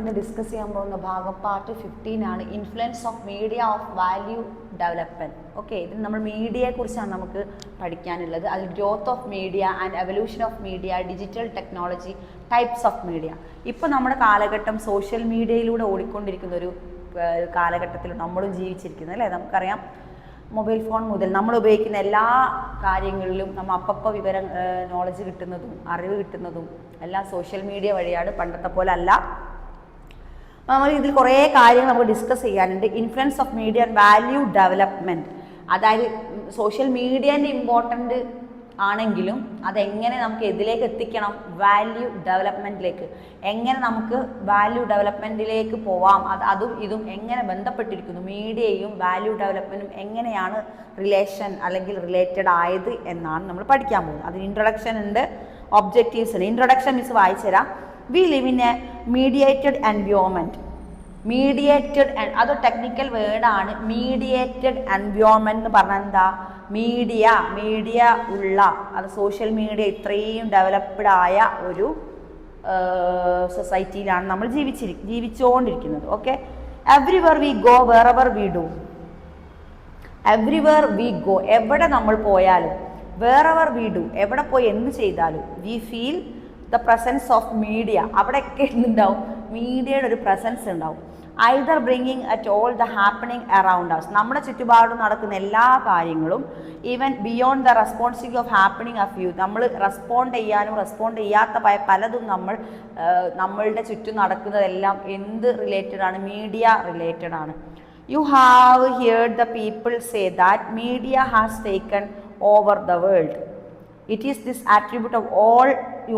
ഇന്ന് ഡിസ്കസ് ചെയ്യാൻ പോകുന്ന ഭാഗം പാർട്ട് 15 ആണ്, influence of media of value development. Okay, ഇത് നമ്മൾ മീഡിയയെക്കുറിച്ചാണ് നമുക്ക് പഠിക്കാനുള്ളത്. അതിൽ growth of media and evolution of media, digital technology, types of media. ഇപ്പോൾ നമ്മുടെ കാലഘട്ടം സോഷ്യൽ മീഡിയയിലൂടെ ഓടിക്കൊണ്ടിരിക്കുന്ന ഒരു കാലഘട്ടത്തിൽ നമ്മളും ജീവിച്ചിരിക്കുന്നത് അല്ലേ. നമുക്കറിയാം, മൊബൈൽ ഫോൺ മുതൽ നമ്മൾ ഉപയോഗിക്കുന്ന എല്ലാ കാര്യങ്ങളിലും നമ്മൾ അപ്പപ്പോൾ വിവരം നോളജ് കിട്ടുന്നതും അറിവ് കിട്ടുന്നതും എല്ലാം സോഷ്യൽ മീഡിയ വഴിയാണ്. പണ്ടത്തെ പോലെ അല്ല. നമ്മൾ ഇതിൽ കുറേ കാര്യങ്ങൾ നമുക്ക് ഡിസ്കസ് ചെയ്യാനുണ്ട്. Influence of media and value development, അതായത് സോഷ്യൽ മീഡിയേൻ്റെ ഇമ്പോർട്ടൻ്റ് ആണെങ്കിലും അതെങ്ങനെ നമുക്ക് ഇതിലേക്ക് എത്തിക്കണം, വാല്യൂ ഡെവലപ്മെൻറ്റിലേക്ക് എങ്ങനെ നമുക്ക് വാല്യൂ ഡെവലപ്മെൻറ്റിലേക്ക് പോവാം, അതും ഇതും എങ്ങനെ ബന്ധപ്പെട്ടിരിക്കുന്നു, മീഡിയയും വാല്യൂ ഡെവലപ്മെൻറ്റും എങ്ങനെയാണ് റിലേഷൻ അല്ലെങ്കിൽ റിലേറ്റഡ് ആയത് എന്നാണ് നമ്മൾ പഠിക്കാൻ പോകുന്നത്. അതിന് ഇൻട്രൊഡക്ഷൻ ഉണ്ട്, ഒബ്ജക്റ്റീവ്സ് ഉണ്ട്. ഇൻട്രൊഡക്ഷൻ മിസ് വായിച്ചുതരാം. We live in a mediated environment. Mediated, അത് ടെക്നിക്കൽ വേർഡാണ്. മീഡിയേറ്റഡ് എൻവയോൺമെൻറ്റ് എന്ന് പറഞ്ഞാൽ എന്താ? മീഡിയ ഉള്ള, അത് സോഷ്യൽ മീഡിയ ഇത്രയും ഡെവലപ്ഡ് ആയ ഒരു സൊസൈറ്റിയിലാണ് നമ്മൾ ജീവിച്ചുകൊണ്ടിരിക്കുന്നത്. Okay, everywhere we go, wherever we do. Everywhere we go, എവിടെ നമ്മൾ പോയാലും, വെറെവർ വി ഡു, എവിടെ പോയി എന്ത് ചെയ്താലും, we feel the presence of media. അവിടെയൊക്കെ എന്തുണ്ടാവും? മീഡിയയുടെ ഒരു പ്രസൻസ് ഉണ്ടാവും. Either bringing at all the happening around us, നമ്മുടെ ചുറ്റുപാടും നടക്കുന്ന എല്ലാ കാര്യങ്ങളും, even beyond the responsibility of happening of you, നമ്മൾ റെസ്പോണ്ട് ചെയ്യാനും റെസ്പോണ്ട് ചെയ്യാത്ത പലതും നമ്മളുടെ ചുറ്റും നടക്കുന്നതെല്ലാം എന്ത് റിലേറ്റഡ് ആണ്? മീഡിയ റിലേറ്റഡ് ആണ്. You have heard the people say that media has taken over the world. It is this attribute of all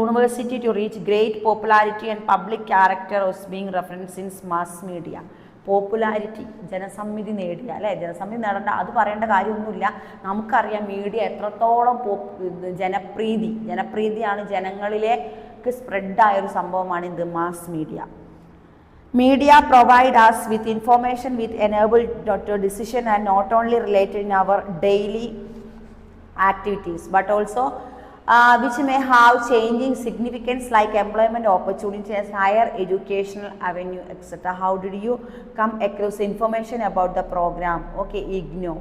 university to reach great popularity and public character is being referenced since mass media. Popularity, ജനസമ്മതി നേടിയ അല്ലേ. ജനസമ്മതി നേടേണ്ട, അത് പറയേണ്ട കാര്യമൊന്നുമില്ല. നമുക്കറിയാം media എത്രത്തോളം ജനപ്രീതിയാണ്, ജനങ്ങളിലേക്ക് സ്പ്രെഡായ ഒരു സംഭവമാണ് ഇത് mass media. Media provide us with information with enabled to decision and not only related in our daily activities but also which may have changing significance like employment opportunities, higher educational avenue, etc. How did you come across information about the program? Okay, IGNOU.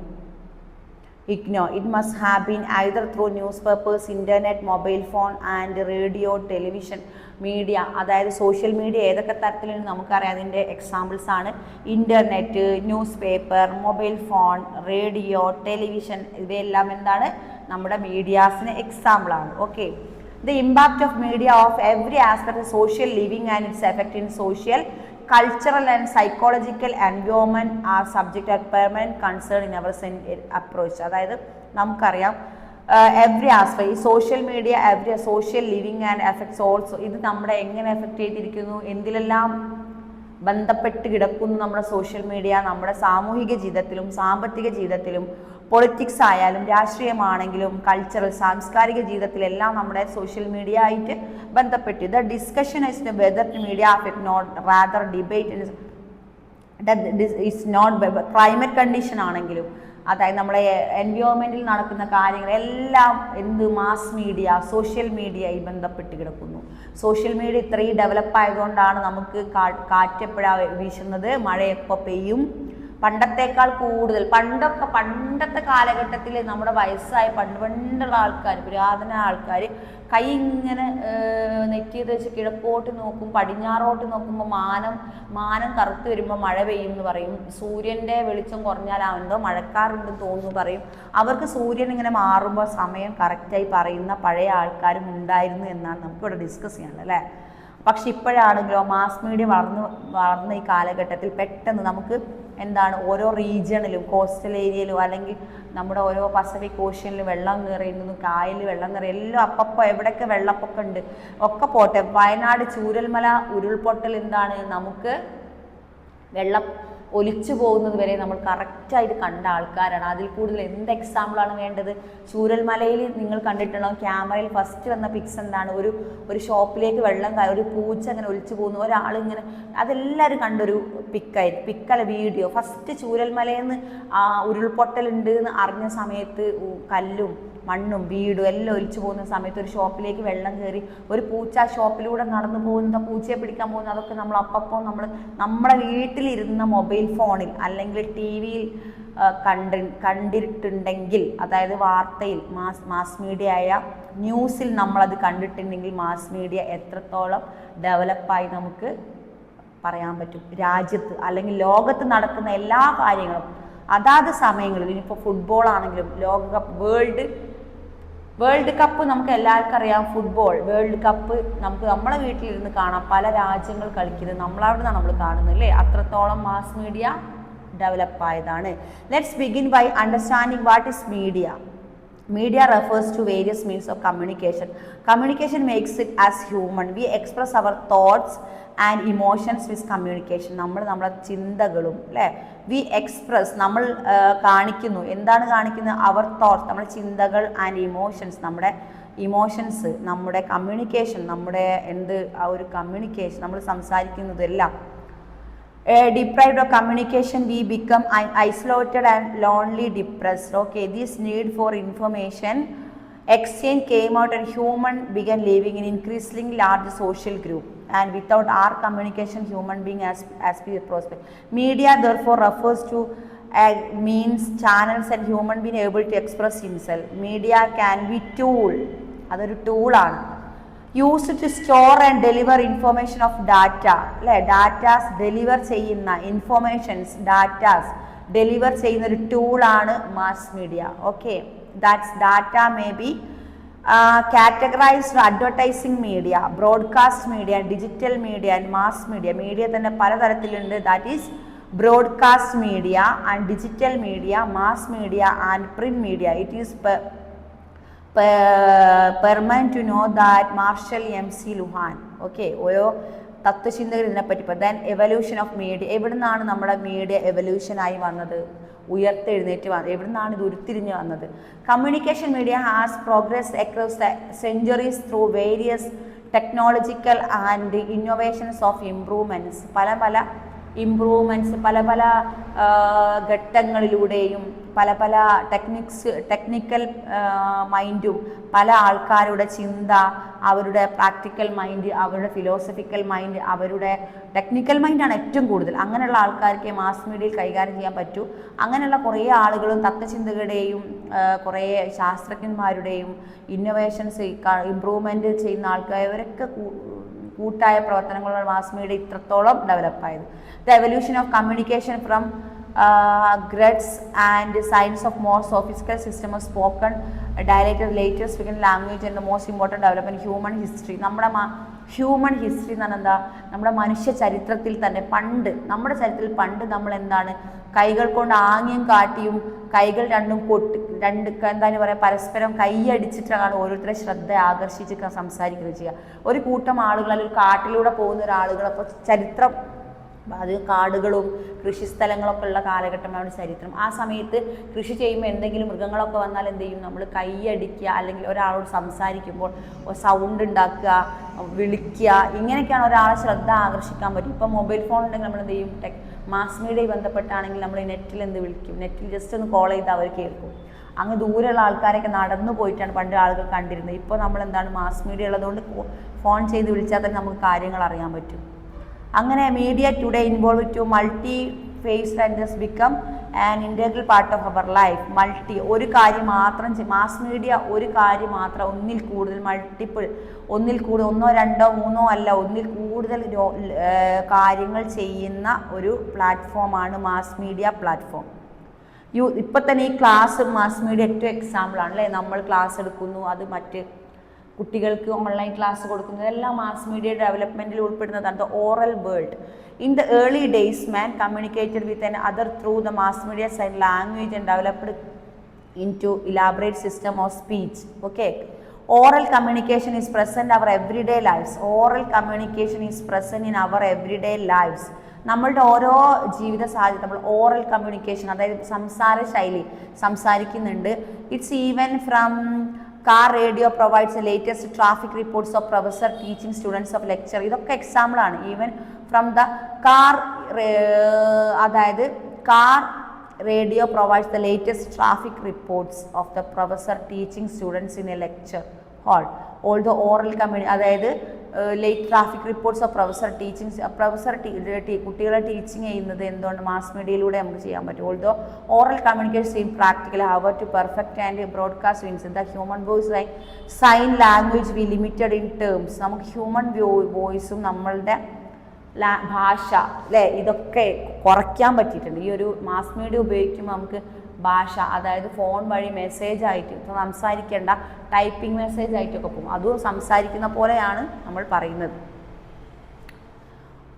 It must have been either through newspapers, internet, mobile phone and radio, television, media. അതായത് social media ഏതൊക്കെ തരത്തിലുണ്ട് നമുക്കറിയാം. അതിൻ്റെ examples ആണ് internet, news paper, mobile phone, radio, television. ഇവയെല്ലാം എന്താണ്? നമ്മുടെ മീഡിയാസിന് എക്സാമ്പിളാണ്. Okay, the impact of media of every aspect of social living and it's effect in social, cultural and psychological environment are subject of permanent concern in our approach. അതായത് നമുക്കറിയാം every aspect, ഈ social media every social living and effects also, ഇത് നമ്മുടെ എങ്ങനെ effect ചെയ്തിരിക്കുന്നു, എന്തിലെല്ലാം ബന്ധപ്പെട്ട് കിടക്കുന്നു നമ്മുടെ സോഷ്യൽ മീഡിയ, നമ്മുടെ സാമൂഹിക ജീവിതത്തിലും സാമ്പത്തിക ജീവിതത്തിലും, പൊളിറ്റിക്സ് ആയാലും രാഷ്ട്രീയമാണെങ്കിലും കൾച്ചറൽ സാംസ്കാരിക ജീവിതത്തിലെല്ലാം നമ്മുടെ സോഷ്യൽ മീഡിയ ആയിട്ട് ബന്ധപ്പെട്ട്. The discussion is whether media affect not rather debate is not. Climate condition ആണെങ്കിലും, അതായത് നമ്മുടെ എൻവയോൺമെൻറ്റിൽ നടക്കുന്ന കാര്യങ്ങളെല്ലാം മാസ് മീഡിയ, സോഷ്യൽ മീഡിയയിൽ ബന്ധപ്പെട്ട് കിടക്കുന്നു. സോഷ്യൽ മീഡിയ ഇത്രയും ഡെവലപ്പ് ആയതുകൊണ്ടാണ് നമുക്ക് കാറ്റെപ്പോഴാണ് വീശുന്നത്, മഴ എപ്പോൾ പെയ്യും, പണ്ടത്തേക്കാൾ കൂടുതൽ. പണ്ടത്തെ കാലഘട്ടത്തിൽ നമ്മുടെ വയസ്സായ പണ്ടുള്ള ആൾക്കാർ, പുരാതന ആൾക്കാർ കൈ ഇങ്ങനെ നെറ്റിയത് വെച്ച് കിഴക്കോട്ട് നോക്കും, പടിഞ്ഞാറോട്ട് നോക്കുമ്പോൾ മാനം കറുത്ത് വരുമ്പോൾ മഴ പെയ്യും എന്ന് പറയും. സൂര്യൻ്റെ വെളിച്ചം കുറഞ്ഞാലാവുന്നതോ മഴക്കാറുണ്ടെന്ന് തോന്നുന്നു പറയും. അവർക്ക് സൂര്യൻ ഇങ്ങനെ മാറുമ്പോൾ സമയം കറക്റ്റായി പറയുന്ന പഴയ ആൾക്കാരും ഉണ്ടായിരുന്നു എന്നാണ് നമുക്കിവിടെ ഡിസ്കസ് ചെയ്യാനുള്ളത് അല്ലേ. പക്ഷെ ഇപ്പോഴാണെങ്കിലോ മാസ് മീഡിയ വളർന്ന ഈ കാലഘട്ടത്തിൽ പെട്ടെന്ന് നമുക്ക് എന്താണ്, ഓരോ റീജിയണിലും കോസ്റ്റൽ ഏരിയയിലും അല്ലെങ്കിൽ നമ്മുടെ ഓരോ പസഫിക് ഓഷ്യനിലും വെള്ളം നിറയുന്നതും കായലിൽ വെള്ളം നിറയും എല്ലാം അപ്പപ്പോൾ എവിടെയൊക്കെ വെള്ളപ്പൊക്കം ഉണ്ട് ഒക്കെ പോട്ടെ. വയനാട് ചൂരൽമല ഉരുൾപൊട്ടൽ എന്താണ്, നമുക്ക് ഒലിച്ചു പോകുന്നത് വരെ നമ്മൾ കറക്റ്റായിട്ട് കണ്ട ആൾക്കാരാണ്. അതിൽ കൂടുതൽ എന്ത് എക്സാമ്പിളാണ് വേണ്ടത്? ചൂരൽമലയിൽ നിങ്ങൾ കണ്ടിട്ടുണ്ടാവും, ക്യാമറയിൽ ഫസ്റ്റ് വന്ന പിക്സ് എന്താണ്? ഒരു ഷോപ്പിലേക്ക് വെള്ളം ഒരു പൂച്ച അങ്ങനെ ഒലിച്ചു പോകുന്നു, ഒരാളിങ്ങനെ, അതെല്ലാവരും കണ്ടൊരു പിക്കല്ല വീഡിയോ. ഫസ്റ്റ് ചൂരൽമലയിൽ നിന്ന് ഉരുൾപൊട്ടലുണ്ട് എന്ന് അറിഞ്ഞ സമയത്ത് കല്ലും മണ്ണും വീടും എല്ലാം ഒലിച്ചു പോകുന്ന സമയത്ത് ഒരു ഷോപ്പിലേക്ക് വെള്ളം കയറി ഒരു പൂച്ച ഷോപ്പിലൂടെ നടന്നു പോകുന്ന, പൂച്ചയെ പിടിക്കാൻ പോകുന്ന, അതൊക്കെ നമ്മൾ അപ്പം നമ്മുടെ വീട്ടിലിരുന്ന മൊബൈൽ ഫോണിൽ അല്ലെങ്കിൽ ടി വിയിൽ കണ്ടിട്ടുണ്ടെങ്കിൽ, അതായത് വാർത്തയിൽ മാസ് മീഡിയ ആയ ന്യൂസിൽ നമ്മളത് കണ്ടിട്ടുണ്ടെങ്കിൽ മാസ് മീഡിയ എത്രത്തോളം ഡെവലപ്പായി നമുക്ക് പറയാൻ പറ്റും. രാജ്യത്ത് അല്ലെങ്കിൽ ലോകത്ത് നടക്കുന്ന എല്ലാ കാര്യങ്ങളും അതാത് സമയങ്ങളിൽ, ഇനിയിപ്പോൾ ഫുട്ബോൾ ആണെങ്കിലും ലോകകപ്പ്, വേൾഡ് കപ്പ് നമുക്ക് എല്ലാവർക്കും അറിയാം. ഫുട്ബോൾ വേൾഡ് കപ്പ് നമുക്ക് നമ്മളെ വീട്ടിലിരുന്ന് കാണാം. പല രാജ്യങ്ങൾ കളിക്കുന്നത് നമ്മളവിടെ നിന്നാണ് നമ്മൾ കാണുന്നത് അല്ലേ? അത്രത്തോളം മാസ് മീഡിയ ഡെവലപ്പായതാണ്. Let's begin by understanding what is media. Media refers to various means of communication. Communication makes it as human. We express our thoughts and emotions with communication. നമ്മുടെ ചിന്തകളും അല്ലേ? വി എക്സ്പ്രസ്, നമ്മൾ കാണിക്കുന്നു. എന്താണ് കാണിക്കുന്നത്? അവർ thoughts, നമ്മുടെ ചിന്തകൾ, ആൻഡ് ഇമോഷൻസ്, നമ്മുടെ ഇമോഷൻസ്, നമ്മുടെ കമ്മ്യൂണിക്കേഷൻ, നമ്മുടെ ആ ഒരു കമ്മ്യൂണിക്കേഷൻ, നമ്മൾ സംസാരിക്കുന്നതെല്ലാം. Deprived of communication, we become isolated and lonely, depressed. Okay, this need for information exchange came out and human began living in increasingly large social group, and without our communication human being as we prospect. Media therefore refers to means, channels, and human being able to express himself. Media can be tool, അതൊരു ടൂളാണ്. Used to store and deliver information of data അല്ലേ? Datas deliver ചെയ്യുന്ന, informations datas deliver ചെയ്യുന്ന ഒരു ടൂളാണ് mass media. Okay, that's data may be categorised advertising media, broadcast media, digital media and mass media. Media തന്നെ പലതരത്തിലുണ്ട്. That is broadcast media and digital media, mass media and print media. It is permanent to know that Marshall M.C. Luhan. Okay, ഓരോ തത്വചിന്തകർ ഇതിനെപ്പറ്റി. Then evolution of media. എവിടെ നിന്നാണ് നമ്മുടെ media എവല്യൂഷനായി വന്നത്? ഉയർത്തെഴുന്നേറ്റ് വന്നത് എവിടെ നിന്നാണ്? ഇത് ഉരുത്തിരിഞ്ഞ് വന്നത്. Communication media has progress across the centuries through various technological and innovations of improvements. പല ഇംപ്രൂവ്മെൻറ്റ്സ് പല ഘട്ടങ്ങളിലൂടെയും പല ടെക്നിക്കൽ മൈൻഡും, പല ആൾക്കാരുടെ ചിന്ത, അവരുടെ പ്രാക്ടിക്കൽ മൈൻഡ്, അവരുടെ ഫിലോസഫിക്കൽ മൈൻഡ്, അവരുടെ ടെക്നിക്കൽ മൈൻഡാണ് ഏറ്റവും കൂടുതൽ. അങ്ങനെയുള്ള ആൾക്കാർക്ക് മാസ് മീഡിയയിൽ കൈകാര്യം ചെയ്യാൻ പറ്റൂ. അങ്ങനെയുള്ള കുറേ ആളുകളും തത്വചിന്തകളുടെയും കുറേ ശാസ്ത്രജ്ഞന്മാരുടെയും ഇന്നോവേഷൻസ് ഇംപ്രൂവ്മെൻറ്റ് ചെയ്യുന്ന ആൾക്കാർ, ഇവരൊക്കെ കൂട്ടായ പ്രവർത്തനങ്ങളുടെ മാസ് മീഡിയ ഇത്രത്തോളം ഡെവലപ്പായത്. The evolution of communication from grunts and science of more sophisticated system of spoken dialects latest spoken language and the most important development human history. Human history എന്ന് പറഞ്ഞാൽ എന്താ? നമ്മുടെ മനുഷ്യ ചരിത്രത്തിൽ തന്നെ നമ്മുടെ ചരിത്രത്തിൽ പണ്ട് നമ്മൾ എന്താണ്? കൈകൾ കൊണ്ട് ആംഗ്യം കാട്ടിയും കൈകൾ രണ്ടും എന്താണ് പറയുക, പരസ്പരം കൈയടിച്ചിട്ടാണ് ഓരോരുത്തരെ ശ്രദ്ധ ആകർഷിച്ച് സംസാരിക്കുകയും ചെയ്യുക. ഒരു കൂട്ടം ആളുകൾ അല്ലെങ്കിൽ കാട്ടിലൂടെ പോകുന്ന ഒരാളുകൾ, അപ്പോൾ ചരിത്രം, അത് കാടുകളും കൃഷിസ്ഥലങ്ങളൊക്കെ ഉള്ള കാലഘട്ടമാണ് ചരിത്രം. ആ സമയത്ത് കൃഷി ചെയ്യുമ്പോൾ എന്തെങ്കിലും മൃഗങ്ങളൊക്കെ വന്നാൽ എന്ത് ചെയ്യും? നമ്മൾ കൈയടിക്കുക, അല്ലെങ്കിൽ ഒരാളോട് സംസാരിക്കുമ്പോൾ സൗണ്ട് ഉണ്ടാക്കുക, വിളിക്കുക, ഇങ്ങനെയൊക്കെയാണ് ഒരാളെ ശ്രദ്ധ ആകർഷിക്കാൻ പറ്റും. ഇപ്പോൾ മൊബൈൽ ഫോൺ ഉണ്ടെങ്കിൽ നമ്മൾ എന്ത് ചെയ്യും? മാസ് മീഡിയയിൽ ബന്ധപ്പെട്ടാണെങ്കിൽ നമ്മൾ നെറ്റിൽ വിളിക്കും, നെറ്റിൽ ജസ്റ്റ് ഒന്ന് കോൾ ചെയ്ത് അവർ കേൾക്കും. അങ്ങ് ദൂരെയുള്ള ആൾക്കാരൊക്കെ നടന്നു പോയിട്ടാണ് പണ്ട് ആളുകൾ കണ്ടിരുന്നത്. ഇപ്പോൾ നമ്മൾ എന്താണ്? മാസ് മീഡിയ ഉള്ളതുകൊണ്ട് ഫോൺ ചെയ്ത് വിളിച്ചാൽ തന്നെ നമുക്ക് കാര്യങ്ങൾ അറിയാൻ പറ്റും. അങ്ങനെ media today involve to multi faced and just become an integral part of our life. ഒരു കാര്യം മാത്രം, മാസ് മീഡിയ ഒരു കാര്യം മാത്രം, ഒന്നിൽ കൂടുതൽ ഒന്നോ രണ്ടോ മൂന്നോ അല്ല, ഒന്നിൽ കൂടുതൽ കാര്യങ്ങൾ ചെയ്യുന്ന ഒരു പ്ലാറ്റ്ഫോമാണ് മാസ് മീഡിയ പ്ലാറ്റ്ഫോം. ഇപ്പം തന്നെ ഈ ക്ലാസ് മാസ് മീഡിയ ഏറ്റവും എക്സാമ്പിളാണ് അല്ലേ? നമ്മൾ ക്ലാസ് എടുക്കുന്നു, അത് മറ്റ് കുട്ടികൾക്ക് ഓൺലൈൻ ക്ലാസ് കൊടുക്കുന്നത് എല്ലാം മാസ് മീഡിയ ഡെവലപ്മെൻറ്റിൽ ഉൾപ്പെടുന്നതാണ്. The oral world. In the early days man communicated with an other through the mass media sign language and developed into elaborate system of speech. Okay, oral communication is present our everyday lives. Oral communication is present in our everyday lives. നമ്മളുടെ ഓരോ ജീവിത സാഹചര്യം നമ്മൾ oral communication, അതായത് സംസാര ശൈലി സംസാരിക്കുന്നുണ്ട്. It's even from car radio provides latest traffic reports of professor teaching students of lecture. ഇതൊക്കെ എക്സാമ്പിളാണ്. ഈവൻ ഫ്രം ദ കാർ, അതായത് car radio provides the latest traffic reports of the professor teaching students in a lecture hall. All the oral അതായത് late traffic reports of professor teaching, കുട്ടികളെ teaching ചെയ്യുന്നത് എന്തുകൊണ്ട് mass മീഡിയയിലൂടെ നമുക്ക് ചെയ്യാൻ പറ്റും. All the oral communication in practical hour to perfect and broadcast means the human voice like sign language we limited in terms. നമുക്ക് human വോയിസും നമ്മളുടെ ഭാഷ അല്ലേ, ഇതൊക്കെ കുറയ്ക്കാൻ പറ്റിയിട്ടുണ്ട്. ഈ ഒരു മാസ് മീഡിയ ഉപയോഗിക്കുമ്പോൾ നമുക്ക് ഭാഷ, അതായത് ഫോൺ വഴി മെസ്സേജ് ആയിട്ട് സംസാരിക്കേണ്ട ടൈപ്പിംഗ് മെസ്സേജ് ആയിട്ടൊക്കെ പോകും. അതും സംസാരിക്കുന്ന പോലെയാണ് നമ്മൾ പറയുന്നത്.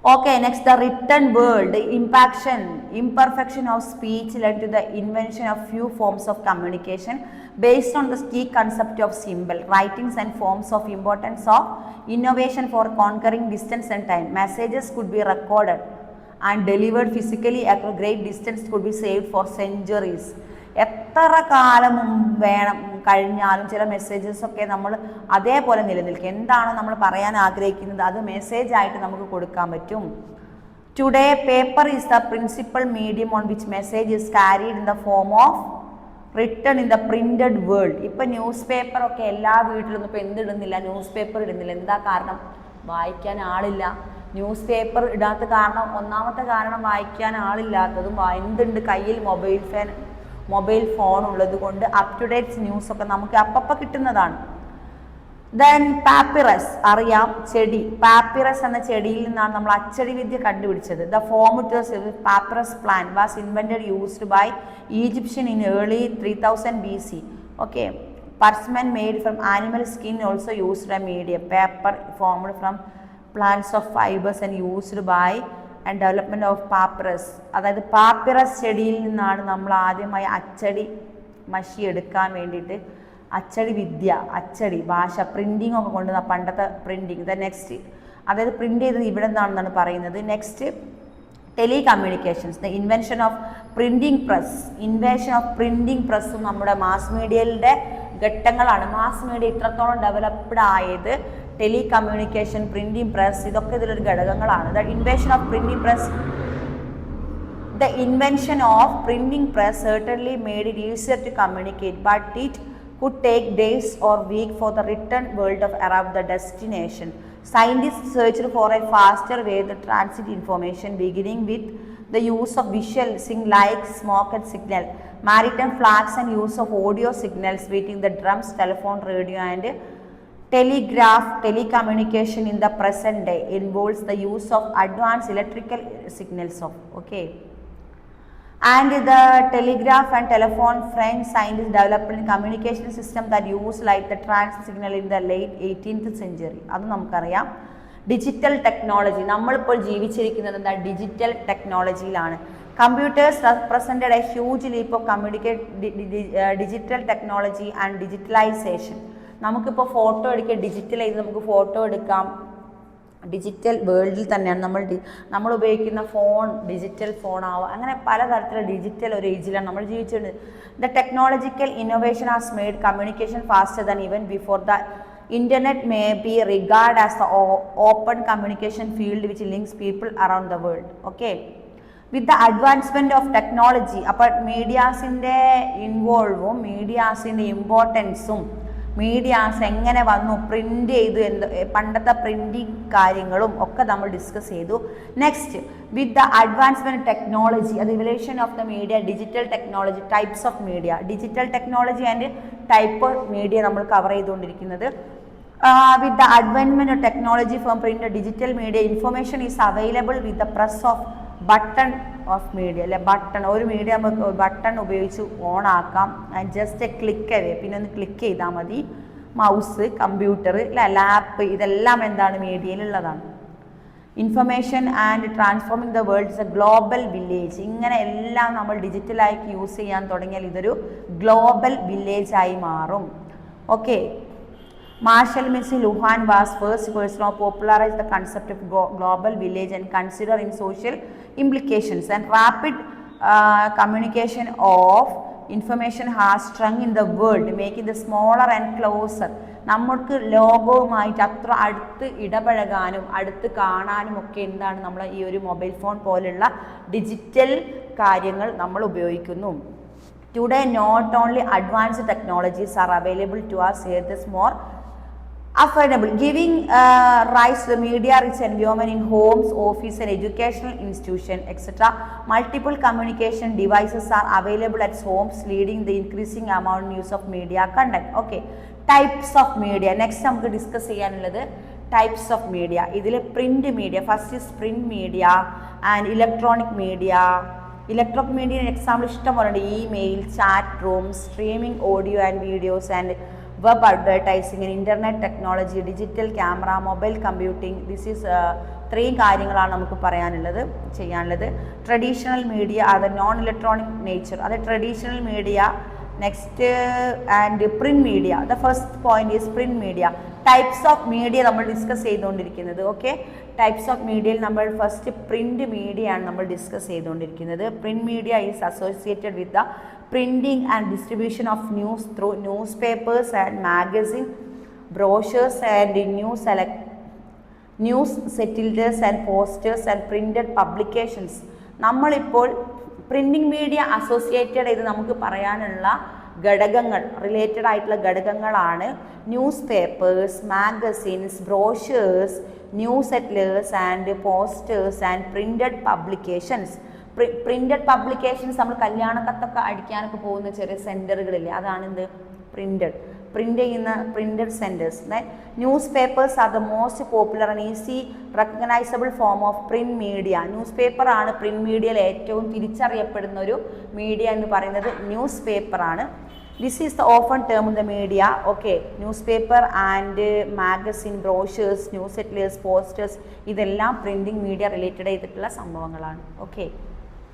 Okay, next, the written world, imperfection of speech led to the invention of few forms of communication based on the key concept of symbol, writings and forms of importance of innovation for conquering distance and time. Messages could be recorded and delivered physically across great distance, could be saved for centuries. എത്ര കാലം വേണം കഴിഞ്ഞാലും ചില messages ഒക്കെ നമ്മൾ അതേപോലെ നിലനിൽക്കും. എന്താണ് നമ്മൾ പറയാൻ ആഗ്രഹിക്കുന്നത് അത് മെസ്സേജ് ആയിട്ട് നമുക്ക് കൊടുക്കാൻ പറ്റും. Today paper is the principal medium on which message is carried in the form of written in the printed world. ഇപ്പം ന്യൂസ് പേപ്പർ ഒക്കെ എല്ലാ വീട്ടിലൊന്നും ഇപ്പം എന്തിടുന്നില്ല, ന്യൂസ് പേപ്പർ ഇടുന്നില്ല. എന്താ കാരണം? വായിക്കാൻ ആളില്ല. ന്യൂസ് പേപ്പർ ഇടാത്ത കാരണം, ഒന്നാമത്തെ കാരണം വായിക്കാൻ ആളില്ലാത്തതും, എന്തുണ്ട് കയ്യിൽ മൊബൈൽ ഫോൺ ഉള്ളത് കൊണ്ട് അപ് ടു ഡേറ്റ് ന്യൂസൊക്കെ നമുക്ക് അപ്പം കിട്ടുന്നതാണ്. ദെൻ പാപ്പിറസ്, അറിയാം, ചെടി. പാപ്പിറസ് എന്ന ചെടിയിൽ നിന്നാണ് നമ്മൾ അച്ചടി വിദ്യ കണ്ടുപിടിച്ചത്. The formatters papyrus plant was invented used by Egyptian in early 3000 BC. Okay, parchment made from animal skin also used a medium. Paper formed from plants of fibres and used by and development of papyrus. അതായത് papyrus ചെടിയിൽ നിന്നാണ് നമ്മൾ ആദ്യമായി അച്ചടി മഷി എടുക്കാൻ വേണ്ടിയിട്ട് അച്ചടി വിദ്യ, അച്ചടി ഭാഷ, പ്രിൻറ്റിംഗ് ഒക്കെ കൊണ്ടുവന്ന പണ്ടത്തെ പ്രിൻറ്റിങ്. ദ നെക്സ്റ്റ്, അതായത് പ്രിൻ്റ് ചെയ്തത് ഇവിടെ നിന്നാണെന്നാണ് പറയുന്നത്. Next, telecommunications, the invention of printing press. Invention of printing പ്രസ്സും നമ്മുടെ മാസ് മീഡിയയുടെ ഘട്ടങ്ങളാണ്. മാസ് മീഡിയ ഇത്രത്തോളം ഡെവലപ്ഡ് ആയത് ടെലികമ്മ്യൂണിക്കേഷൻ, പ്രിൻറ്റിംഗ് പ്രസ്, ഇതൊക്കെ ഇതിലൊരു ഘടകങ്ങളാണ്. The invention of printing press, the invention of printing press certainly made it easier to communicate, but it could take days or weeks for the written world of arrive the destination. Scientists searched for a faster way to transit information, beginning with the use of visual sign like smoke and signal, maritime flags, and use of audio signals between the drums, telephone, radio, and telegraph. Telecommunication in the present day involves the use of advanced electrical signals of, okay, and the telegraph and telephone. French scientists developed a communication system that used light the transit signal in the late 18th century. അത് നമുക്കറിയാം. Digital technology, നമ്മളിപ്പോൾ ജീവിച്ചിരിക്കുന്നത് എന്താ, digital ടെക്നോളജിയിലാണ്. Computers represented a huge leap of digital technology and digitalisation. നമുക്കിപ്പോൾ photo എടുക്കുക, digital ചെയ്ത് നമുക്ക് ഫോട്ടോ എടുക്കാം. ഡിജിറ്റൽ വേൾഡിൽ തന്നെയാണ് നമ്മൾ ഉപയോഗിക്കുന്ന ഫോൺ ഡിജിറ്റൽ ഫോൺ ആവുക. അങ്ങനെ പലതരത്തിലുള്ള ഡിജിറ്റൽ ഒരു ഏജിലാണ് നമ്മൾ ജീവിച്ചിട്ടുണ്ട്. The technological innovation has made communication faster than even before the internet may be regard as the open communication field which links people around the world. Okay, with the advancement of technology, അപ്പോൾ മീഡിയാസിൻ്റെ ഇൻവോൾവും മീഡിയാസിൻ്റെ ഇമ്പോർട്ടൻസും medias എങ്ങനെ വന്നു, print ചെയ്തു, പണ്ടത്തെ printing കാര്യങ്ങളും ഒക്കെ നമ്മൾ discuss ചെയ്തു. Next, with the advancement technology, അത് evolution of the media, digital technology, types of media, digital technology and type of media നമ്മൾ കവർ ചെയ്തുകൊണ്ടിരിക്കുന്നത്. With the advancement of technology from print digital media, information is available with the press of button of media, അല്ലെ button, ഒരു media നമുക്ക് button ഉപയോഗിച്ച് on ആക്കാം. Just click away, പിന്നെ ഒന്ന് click ചെയ്താൽ മതി. മൗസ്, കമ്പ്യൂട്ടർ, ലാപ്പ്, ഇതെല്ലാം എന്താണ്, മീഡിയയിലുള്ളതാണ്. Information and transforming the world is a global village. ഇങ്ങനെ എല്ലാം നമ്മൾ ഡിജിറ്റലായി യൂസ് ചെയ്യാൻ തുടങ്ങിയാൽ ഇതൊരു ഗ്ലോബൽ വില്ലേജായി മാറും. Okay, Marshall McLuhan was first person who popularized the concept of global village and consider in social implications, and rapid communication of information has strung in the world, making the smaller and closer. നമ്മൾക്ക് ലോകവുമായിട്ട് അത്ര അടുത്ത് ഇടപഴകാനും അടുത്ത് കാണാനും ഒക്കെ എന്താണ് നമ്മൾ ഈ ഒരു മൊബൈൽ ഫോൺ പോലുള്ള ഡിജിറ്റൽ കാര്യങ്ങൾ നമ്മൾ ഉപയോഗിക്കുന്നു. Today not only advanced technologies are available to us, yet is more affordable, giving rise to the media-rich environment in homes, office and educational institution, etc. Multiple communication devices are available at homes, leading the increasing amount use of media content. Okay, types of media. Next നമുക്ക് discuss ചെയ്യാനുള്ളത് types of media. ഇതിൽ print media, first is print media and electronic media. Electronic media example ഇഷ്ടം പോലെ ഉണ്ട്. Email, chat room, streaming audio and videos and web advertising, internet technology, digital camera, mobile computing. This is ഇത്രയും കാര്യങ്ങളാണ് നമുക്ക് ചെയ്യാനുള്ളത്. Traditional media അത് non electronic nature, അത് traditional media. Next and print media. The first point is print media. Types of media നമ്മൾ discuss ചെയ്തുകൊണ്ടിരിക്കുന്നത്. Okay, types of മീഡിയയിൽ നമ്മൾ ഫസ്റ്റ് പ്രിന്റ് മീഡിയ ആണ് നമ്മൾ ഡിസ്കസ് ചെയ്തുകൊണ്ടിരിക്കുന്നത്. Print media is associated with the printing and distribution of news through newspapers and magazine, brochures and news settlers and posters and printed publications. നമ്മളിപ്പോൾ printing media associated ചെയ്ത് നമുക്ക് പറയാനുള്ള ഘടകങ്ങൾ, related ആയിട്ടുള്ള ഘടകങ്ങളാണ് newspapers, magazines, brochures, newsletters and posters and printed publications. Printed publications നമ്മൾ കല്യാണ കത്തൊക്കെ അടിക്കാനൊക്കെ പോകുന്ന ചെറിയ സെൻറ്ററുകളില്ലേ, അതാണ് എന്ത് പ്രിന്റ് ചെയ്യുന്ന printed centres. Newspapers are the most popular and easy recognisable form of print media. ന്യൂസ് പേപ്പറാണ് പ്രിന്റ് മീഡിയയിൽ ഏറ്റവും തിരിച്ചറിയപ്പെടുന്ന ഒരു മീഡിയ എന്ന് പറയുന്നത് ന്യൂസ് പേപ്പറാണ്. This is the often term in the media. Okay, newspaper and magazine, brochures, newsletters, posters, ഇതെല്ലാം പ്രിന്റിംഗ് മീഡിയ റിലേറ്റഡ് ചെയ്തിട്ടുള്ള സംഭവങ്ങളാണ്. ഓക്കെ.